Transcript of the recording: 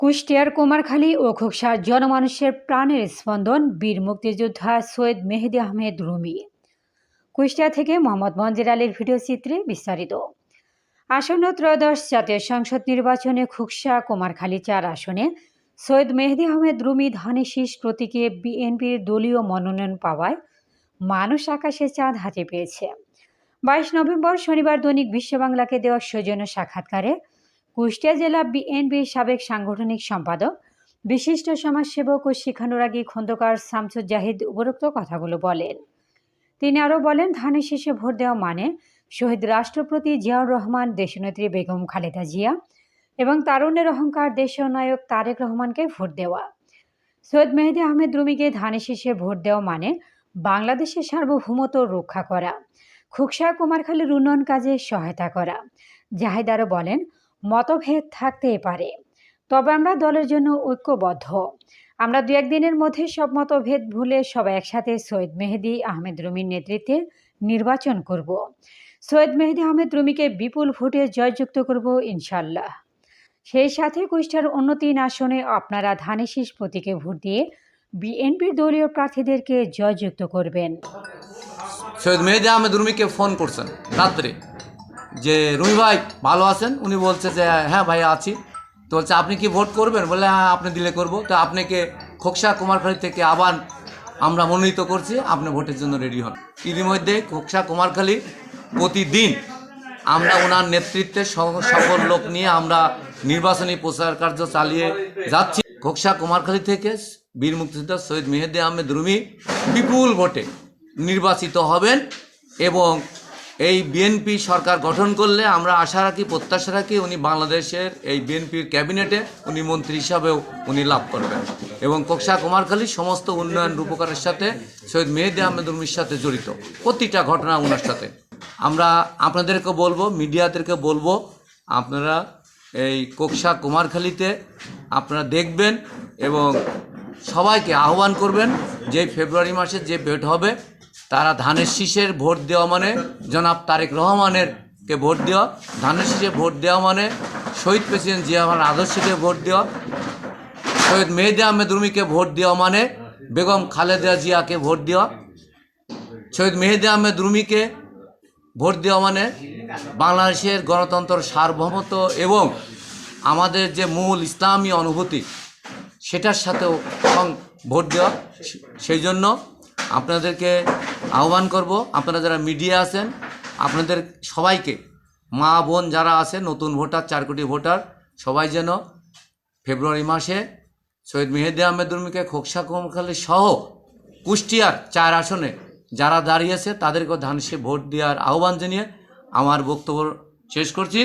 কুষ্টিয়ার কুমারখালী ও খোকসার জনমানুষের প্রাণের স্পন্দন বীর মুক্তিযোদ্ধা সৈয়দ মেহেদী আহমেদ রুমি। কুষ্টিয়া থেকে মোহাম্মদ মঞ্জির আলীর ভিডিওচিত্রে বিস্তারিত। আসন্ন ত্রয়োদশ জাতীয় সংসদ নির্বাচনে খোকসা কুমারখালী ৪ আসনে সৈয়দ মেহেদী আহমেদ রুমি ধানের শীষ প্রতীকে বিএনপির দলীয় মনোনয়ন পাওয়ায় মানুষ আকাশে চাঁদ হাতে পেয়েছে। ২২ নভেম্বর শনিবার দৈনিক বিশ্ব বাংলাকে দেওয়া সৌজন্য সাক্ষাৎকারে কুষ্টিয়া জেলা বিএনপির সাবেক সাংগঠনিক সম্পাদক বিশিষ্ট সমাজসেবক ও শিক্ষানুরাগী খন্দকার শামসুজ্জাহিদ উপরোক্ত কথাগুলো বলেন। তিনি আরও বলেন, ধানের শীষে ভোট দেওয়া মানে শহীদ রাষ্ট্রপতি জিয়াউর রহমান, দেশনেত্রী বেগম খালেদা জিয়া এবং তারুণ্যের অহংকার দেশীয় নায়ক তারেক রহমানকে ভোট দেওয়া। সৈয়দ মেহেদী আহমেদ রুমিকে ধানের শীষে ভোট দেওয়া মানে বাংলাদেশের সার্বভৌমত্ব রক্ষা করা, খোকসা কুমারখালীর উন্নয়ন কাজে সহায়তা করা। জাহিদ আরও বলেন, মতভেদ থাকতেই পারে, তবে আমরা দলের জন্য ঐক্যবদ্ধ। আমরা ২-১ দিনের মধ্যে সব মতভেদ ভুলে সবাই একসাথে সৈয়দ মেহেদী আহমেদ রুমির নেতৃত্বে নির্বাচন করব। সৈয়দ মেহেদী আহমেদ রুমিকে বিপুল ভোটে জয়যুক্ত করব ইনশাল্লাহ। সেই সাথে কুষ্টিয়ার অন্য ৩ আসনে আপনারা ধানের শীষ প্রতীকে ভোট দিয়ে বিএনপির দলীয় প্রার্থীদেরকে জয়যুক্ত করবেন। সৈয়দ মেহেদী আহমেদ রুমিকে ফোন করছেন রাত্রে যে রুমি ভাই ভালো আছেন? উনি বলছে যে হ্যাঁ ভাই আছি। তো বলছে আপনি কি ভোট করবেন? বলে হ্যাঁ আপনি দিলে করব। তো আপনাকে খোকসা কুমারখালী থেকে আবার আমরা মনোনীত করছি, আপনি ভোটের জন্য রেডি হন। ইতিমধ্যে খোকসা কুমারখালী প্রতিদিন আমরা ওনার নেতৃত্বে সকল লোক নিয়ে আমরা নির্বাচনী প্রচার কার্য চালিয়ে যাচ্ছি। খোকসা কুমারখালী থেকে বীর মুক্তিযোদ্ধা সৈয়দ মেহেদী আহমেদ রুমি বিপুল ভোটে নির্বাচিত হবেন এবং এই বিএনপি সরকার গঠন করলে আমরা আশা রাখি, প্রত্যাশা রাখি উনি বাংলাদেশের এই বিএনপির ক্যাবিনেটে উনি মন্ত্রী হিসাবেও উনি লাভ করবেন এবং খোকসা কুমারখালীর সমস্ত উন্নয়ন রূপকারের সাথে সৈয়দ মেহেদী আহমেদ রুমির সাথে জড়িত প্রতিটা ঘটনা ওনার সাথে। আমরা আপনাদেরকে বলবো, মিডিয়াদেরকে বলবো, আপনারা এই খোকসা কুমারখালীতে আপনারা দেখবেন এবং সবাইকে আহ্বান করবেন যে ফেব্রুয়ারি মাসে যে ভোট হবে তারা ধানের শীষের ভোট দেওয়া মানে জনাব তারেক রহমানেরকে ভোট দেওয়া, ধানের শীষে ভোট দেওয়া মানে শহীদ প্রেসিডেন্ট জিয়া রহমানের আদর্শকে ভোট দেওয়া, সৈয়দ মেহেদী আহমেদ রুমিকে ভোট দেওয়া মানে বেগম খালেদা জিয়াকে ভোট দেওয়া, সৈয়দ মেহেদী আহমেদ রুমিকে ভোট দেওয়া মানে বাংলাদেশের গণতন্ত্র সার্বভৌমত্ব এবং আমাদের যে মূল ইসলামী অনুভূতি সেটার সাথেও ভোট দেওয়া। সেই জন্য আপনাদেরকে আহ্বান করব, আপনারা যারা মিডিয়া আছেন আপনাদের সবাইকে, মা বোন যারা আছে নতুন ভোটার 4 কোটি ভোটার, সবাই যেন ফেব্রুয়ারি মাসে সৈয়দ মেহেদী আহমেদ রুমিকে খোকসা কুমারখালী সহ কুষ্টিয়ার 4 আসনে যারা দাঁড়িয়েছে তাদেরকে ধানের শীষে ভোট দেওয়ার আহ্বান জানিয়ে আমার বক্তব্য শেষ করছি।